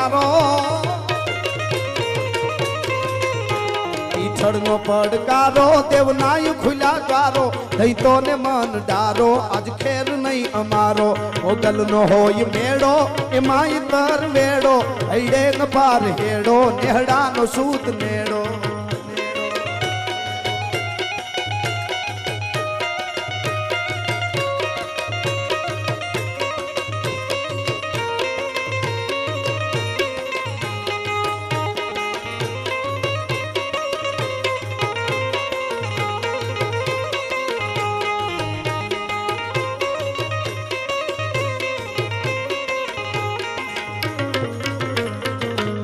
તારો ઈઠળનો પડકારો દેવનાય ખુલ્યા દ્વારો થઈ તો ને મન ડારો આજ ખેર નહીં અમારો મોગલનો હોય મેળો એમાંય તર વેડો હૈડે ન પાર હેડો નેહડાનો સૂત નેડો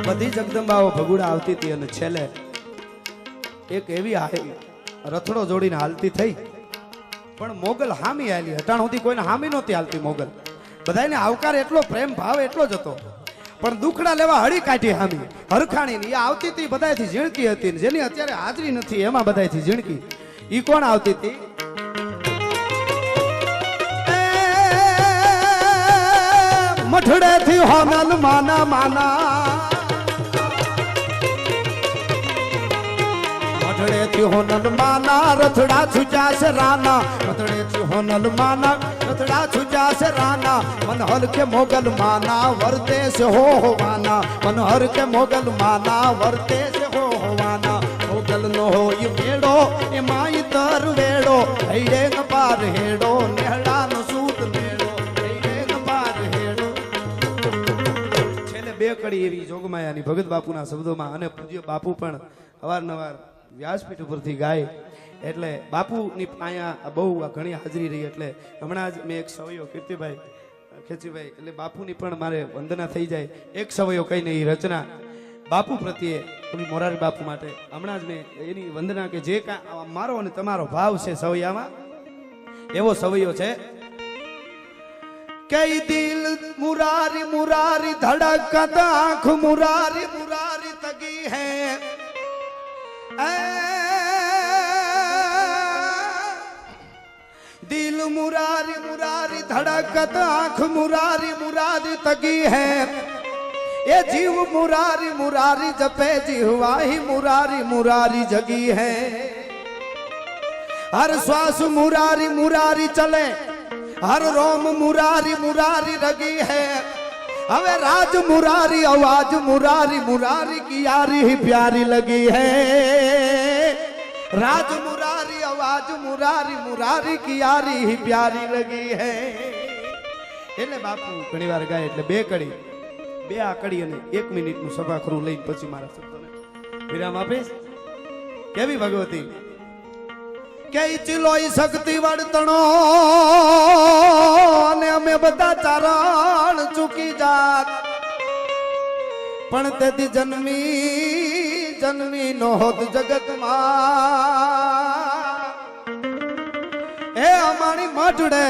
બધી જગદંબાઓ ભગુડા આવતી હતી અને છેલ્લે એક એવી રથડો જોડીને હાલતી થઈ પણ મોગલ હામી આલી હટાણ સુધી કોઈને હામી નહોતી હાલતી મોગલ બધાને આવકાર એટલો પ્રેમ ભાવ એટલો જ હતો પણ દુખડા લેવા હળી કાઢી હામી હરખાણી એ આવતી હતી બધાથી ઝીણકી હતી જેની અત્યારે હાજરી નથી એમાં બધાથી ઝીણકી ઈ કોણ આવતી હતી મઠડેથી હોનલ માના માના મથડેથી હોનલ માના રથડા છુજા છે રાના મથડેથી હોનલ માના રથડા છુજા છે રાના મનહર કે મોગલ માના વર્તે છે હો હોવાના મનહર કે મોગલ માના વર્તે છે હો હોવાના મોગલ નો હોય મેળો એમાંય તર વેડો હૈડે ન પાર હેડો નેહડાનો સૂત મેળો હૈડે ન પાર હેડો છેલ્લે બે કડી એવી જોગમાયાની ભગત બાપુના શબ્દોમાં અને પૂજ્ય બાપુ પણ અવારનવાર વ્યાસપીઠ ઉપરથી ગાય એટલે બાપુની અહીંયા બહુ ઘણી હાજરી રહી એટલે હમણાં જ મેં એક સવૈયો કીર્તિભાઈ ખેંચીભાઈ એટલે બાપુની પણ મારે વંદના થઈ જાય એક સવૈયો કહીને એ રચના બાપુ પ્રત્યે મોરારી બાપુ માટે હમણાં જ મેં એની વંદના કે જે મારો અને તમારો ભાવ છે સવૈયામાં એવો સવૈયો છે કઈ દિલ મુરારી મુરારી ધડકત આંખ મુરારી મુરારી તગી હૈ दिल मुरारी मुरारी धड़कत आंख मुरारी मुरारी तगी है ये जीव मुरारी मुरारी जपे जीवाही मुरारी मुरारी जगी है हर श्वास मुरारी मुरारी चले हर रोम मुरारी मुरारी रगी है हवे राज मुरारी आवाज मुरारी मुरारी की यारी ही प्यारी लगी है राज मुरारी आवाज मुरारी मुरारी की यारी ही प्यारी लगी है એટલે બાપુ ઘણી વાર ગાય એટલે બે કડી બે આ કડી અને 1 મિનિટનું સભાખરું લઈને પછી મારા શબ્દોને વિરામ આપીશ કેવી ભગવતી કે ચિલોઈ શક્તિ વર્તણો અને અમે બધા ચારણ ચૂકી જાત પણ તેથી જન્મી જન્મી નો હોત જગતમાં એ અમારી મઢડે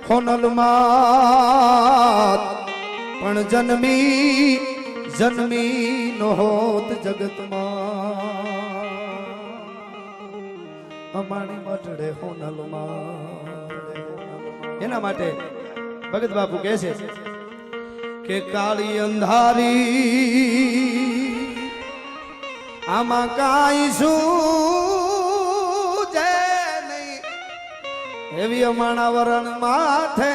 હોનલ માં પણ જન્મી જન્મી નો હોત જગતમાં અમારી મઢડે હોનલ માં એના માટે ભગત બાપુ કહે છે કે કાળી અંધારી આમાં કાઈ શું છે નહીં એવી અમાણા વરણ માથે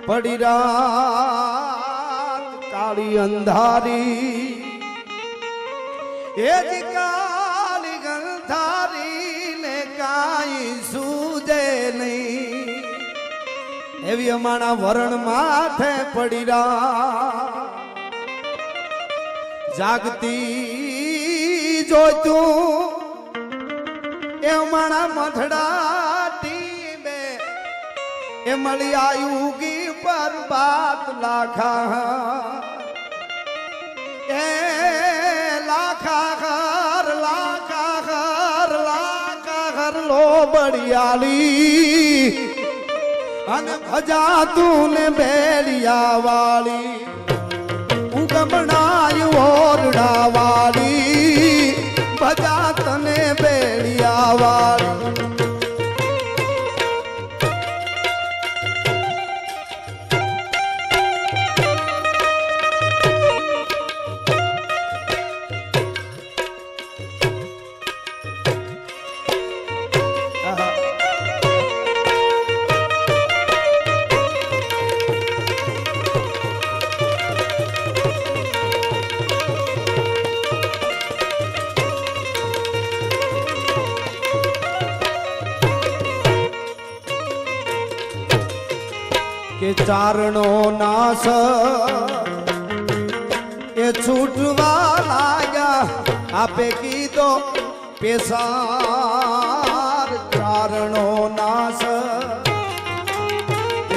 પડી રાત કાળી અંધારી એ જ કાળી ગંધારી ને કાઈ સૂજે નહીં એવી અમાણા વરણ માથે પડી રા જાગતી જોતું એ અમાણા મથડા ટીમે એ મળી આયુગી પર બાત લાખા એ લાખા ઘર લો બડિયાલી અને ભજા તું ને બેલિયા વાળી ઉગમણાય ઓરડા વાળી ભજા તને બેલિયા વાળી ચારણો નાસ એ છૂટવા લાગ્યા આપે કીધો પેસાર ચારણો નાસ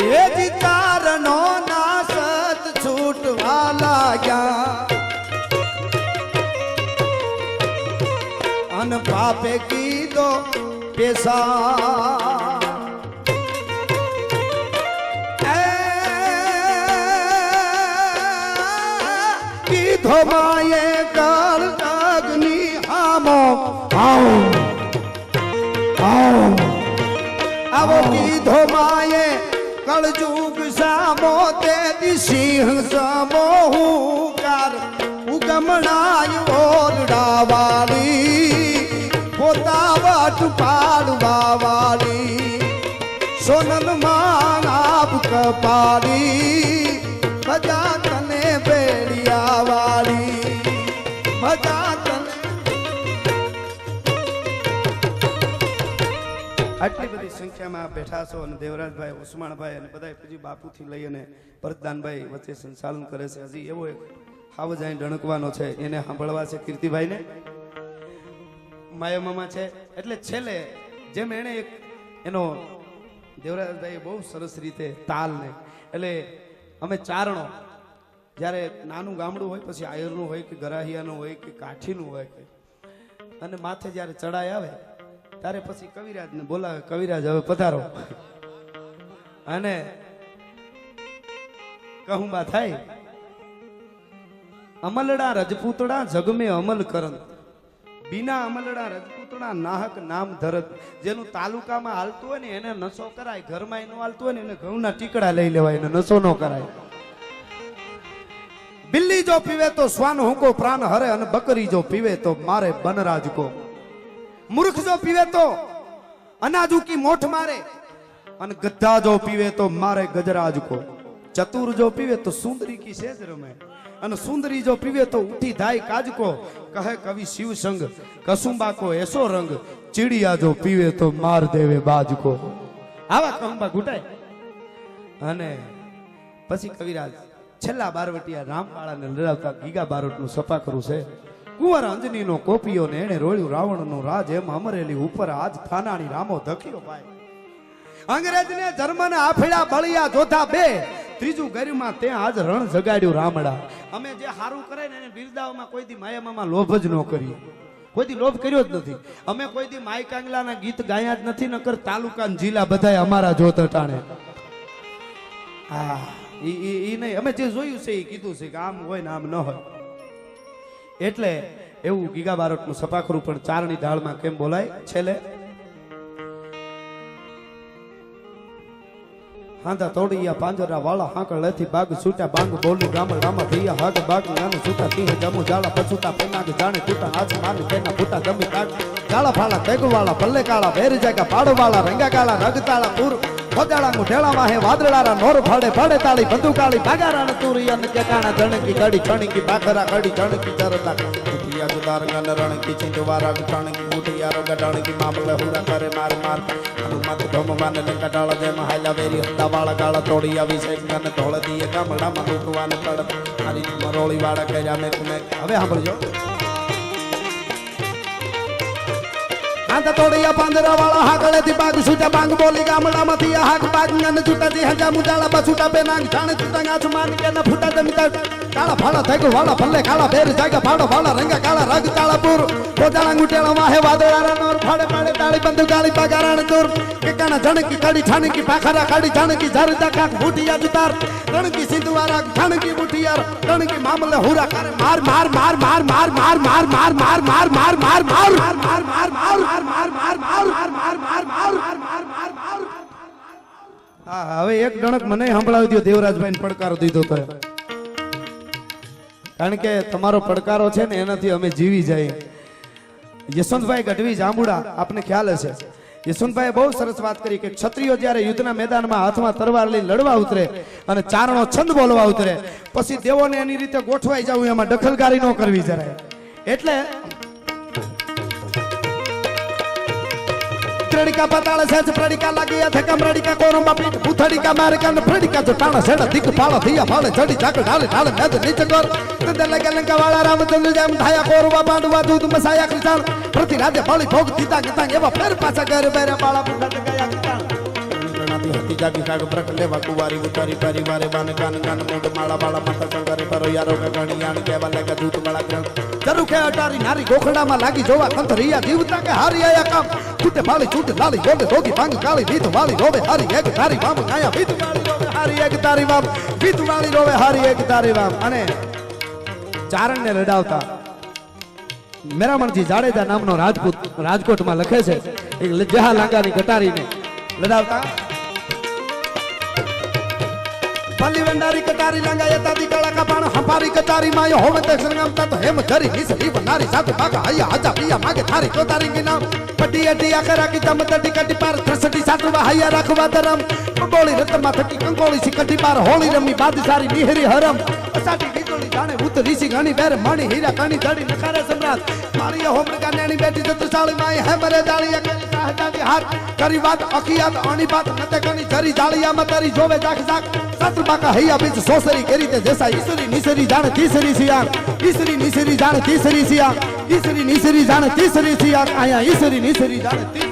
એ જ ચારણો નાસ છૂટવા લાગ્યા અન પાપે કીધો પેસાર ધોમાએ કાળ અગ્નિ આમો આવો કીધો માએ કળજુગ સામો તે સિંહ સમો હુંકાર ઉગમણાય ઓરડા વાળી પોતા વાટ પાડવા વાળી સોનલ માં આપ કપાળી મજા તને બેડિયા વાળી મજા તને આટલી બધી સંખ્યામાં બેઠા છો અને દેવરાજભાઈ ઉસ્માણભાઈ અને બધા પૂજી બાપુથી લઈ અને ભરતદાનભાઈ વચ્ચે સંચાલન કરે છે. હજી એવો એક હાવજાઈ ડણકવાનો છે એને સાંભળવા છે કીર્તિભાઈને માયા મામા છે. એટલે છેલ્લે જેમ એને એક એનો દેવરાજભાઈ બહુ સરસ રીતે તાલ ને એટલે અમે ચારણો જ્યારે નાનું ગામડું હોય પછી આયરનું હોય કે ગરાહિયાનું હોય કે કાઠીનું હોય કે અને માથે જ્યારે ચડાઈ આવે ત્યારે પછી કવિરાજને બોલાવે કવિરાજ હવે પધારો અને કહુંબા થાય અમલડા રજપૂતડા જગમે અમલ કરન બિના અમલડા રજપૂતડા નાહક નામ ધરત. જેનું તાલુકામાં હાલતું હોય ને એને નશો કરાય, ઘરમાં એનું હાલતું હોય ને એને ઘઉંના ટીકડા લઈ લેવાય, એને નશો ન કરાય. બિલ્લી જો પીવે તો શ્વાન હુંકો પ્રાણ હરે અને બકરી જો પીવે તો મારે બનરાજ કો. મૂર્ખ જો પીવે તો અનાજ કી મોઠ મારે અને ગદ્ધા જો પીવે તો મારે ગજરાજ કો. ચતુર જો પીવે તો સુંદરી કી સેજ રમે અને સુંદરી જો પીવે તો ઉઠી ધાય કાજકો. કહે કવિ શિવ સંગ કસુંબા કો એસો રંગ ચીડિયા જો પીવે તો માર દેવે બાજકો. આવા કહુંબા ઘૂટાય. અને પછી કવિરાજ છેલ્લા બારવટિયા રામવાળાને લડાવતા ગીગા બારોટનું સપા કરું છે. કુંવર અંજનીનો કોપીઓ ને એને રોળ્યું રાવણનું રાજ એમ અમરેલી ઉપર આજ થાનાની રામો ધખ્યો ભાઈ. અંગ્રેજને જર્મન આફેડા બળિયા જોધા બે ત્રીજું ગરિમાં તે આજ રણ જગાડ્યું રામડા. અમે જે હારું કરે ને એને બિરદાવમાં કોઈ દી માયામાં લોભ જ ન કરીએ, કોઈ દી લોભ કર્યો જ નથી. અમે કોઈ દી માઈ કાંગલાના ગીત ગાયા જ નથી, નકર તાલુકા જિલ્લા બધાય અમારા જોત અટાણે. હા ઈ નહીં, અમે જે જોયું છે એ કીધું છે કે આમ હોય ને આમ ન હોય. એટલે એવું ગીગા બારોટનું સપાખરું પણ ચારણી ઢાળમાં કેમ બોલાય છેલ્લે હાંધા તોડિયા પાંજરા વાળા હાંકળ લેથી બાગ છૂટા બાંગ બોલી ગામડામાં થયા હાગ બાગ નાનું છૂટા તીહ જમુ જાળા પછુટા પેનાગ જાણે તૂટા આજ માને તેના ફૂટા ગમી કાગ જાળા ફાળા તેગવાળા ભલ્લે કાળા વેર જાગા પાડવાળા રંગા કાળા રગતાળા પૂર ખોજાળા મુઢેળા માહે વાદળારા નોર ફાડે ફાડે તાળી બંદૂકાળી બાગારાને તુરિયા ને કેકાણા જણકી ગડી છણકી બાખરા ગડી છણકી ચરતા કુટિયા જુદાર ગન રણકી ચિંતવારા ગણકી કુટિયારો ગડણકી મામલે હુરા કરે માર માર હનુમત ધમવાને ને કટાળા જે મહાલા વેરી હતા વાળા ગાળા તોડી આવી છે ગન ઢોળ દીએ ગામડામાં રૂકવાને પડ મારી મરોળી વાળા કર્યા મે તમે હવે સાંભળજો. તોડિયા પાંદરા વાળા હાકળેથી બાગ છૂટા બાંગ બોલી ગામડામાંથી હાક બાગ નન છૂટા થી હજા મુજાળા બછૂટા બેનાંગ જાણે છૂટા ગાછ માન કે ન ફૂટા જમીતા કાળા ફાળા થેગો વાળા ભલ્લે કાળા બેર જાગા ફાડો વાળા રંગા કાળા રગ તાળા પૂર કોજાળા ગુટેળા વાહે વાદળારા નોર ફાડે ફાડે તાળી બંદુ ગાળી બાગારાણ દૂર કેકાના જણકી કડી ઠાણકી પાખરા કાડી જાણકી ઝરતા કાક ભૂટિયા જુતાર રણકી સિંધવારા ઠાણકી બુટિયાર રણકી મામલે હુરા કરે માર માર માર માર માર માર માર માર માર માર માર માર માર માર માર માર માર. હા હવે એક ડણક મને સંભળાવી દો. દેવરાજભાઈને પડકારો દીધો તો કારણ કે તમારો પડકારો છે ને એનાથી અમે જીવી જાય. યશવંતભાઈ ગઢવી જાંબુડા આપને ખ્યાલ હશે. યશવંતભાઈએ બહુ સરસ વાત કરી કે ક્ષત્રિયો જ્યારે યુદ્ધના મેદાનમાં હાથમાં તરવાર લઈ લડવા ઉતરે અને ચારણો છંદ બોલવા ઉતરે પછી દેવોને એની રીતે ગોઠવાઈ જવું, એમાં દખલકારી ન કરવી જરાય. એટલે રડિકા પતાળ સેજ પ્રડિકા લાગી અથે કમ રડિકા કોરંબા પીઠ ભૂથડિકા મારે કન ફડિકા જો ટાણા સેડા દીક પાળા થયા ફાળે ચડી ચાક ઢાલે ઢાલે મેદ નીચે કર તદે લગે લંકા વાળા રામચંદ્ર જેમ થાયા કોરવા પાંડવા દૂધ મસાયા કૃષ્ણ પ્રતિ રાજે પાળી ભોગ દીતા ગીતા એવા ફેર પાછા ઘર બેરે પાળા પૂઠા ગયા કૃષ્ણ હતી જાગી કાગ પ્રક લેવા કુવારી ઉતારી પારી મારે બાને કાન કાન મોઢ માળા બાળા માથા સંગારે પરો યારો ગણી આણ કેવા લાગ્યા દૂત માળા ગ્રહ ચરુ કે અટારી નારી ગોખડામાં લાગી જોવા કંથરિયા જીવતા કે હારી આયા કામ છૂટે પાળી છૂટે લાલી ગોલે રોગી ભાંગ કાળી ભીત વાળી રોવે હારી એક તારી વામ કાયા ભીત વાળી રોવે હારી એક તારી વામ ભીત વાળી રોવે હારી એક તારી વામ અને ચારણને લડાવતા મેરામણજી જાડેજા નામનો રાજપૂત રાજકોટમાં લખે છે એક જહા લાંગાની કટારીને લડાવતા પલ્લી વંડારી કટારી લાંગા યતા દી કળા કપાણ હંપારી કટારી માયો હોમે તે સંગમતા તો હેમ ધરી નિસરી બનારી સાથે ભાગા હૈયા હજા પિયા માગે થારી તો તારી કે નામ પટી અટી આકરા કી તમ તટી કટી પાર ત્રસટી સાતવા હૈયા રાખવા ધરમ બોળી રતમાં થકી કંકોળી સી કટી પાર હોળી રમી બાદ સારી મિહરી હરમ અસાટી વીજળી જાણે ઉતરી સી ઘણી બેર માણી હીરા કણી ધડી નખારે સમ્રાટ મારી હોમર કાનેણી બેટી ચતુસાળી માય હેમરે જાળી કરી સાહજાદી હાથ કરી વાત અખિયાત અણી બાત નતે કણી જરી જાળિયામાં તારી જોવે જાખ જાખ સત બાકા હૈયા બીચ સોસરી કરી તે જેસા ઈસરી નિસરી જાણે તીસરી સિયાણ ઈસરી નિસરી જાણે તીસરી સિયાણ ઈસરી નિસરી જાણે તીસરી સિયાણ આયા ઈસરી નિસરી જાણે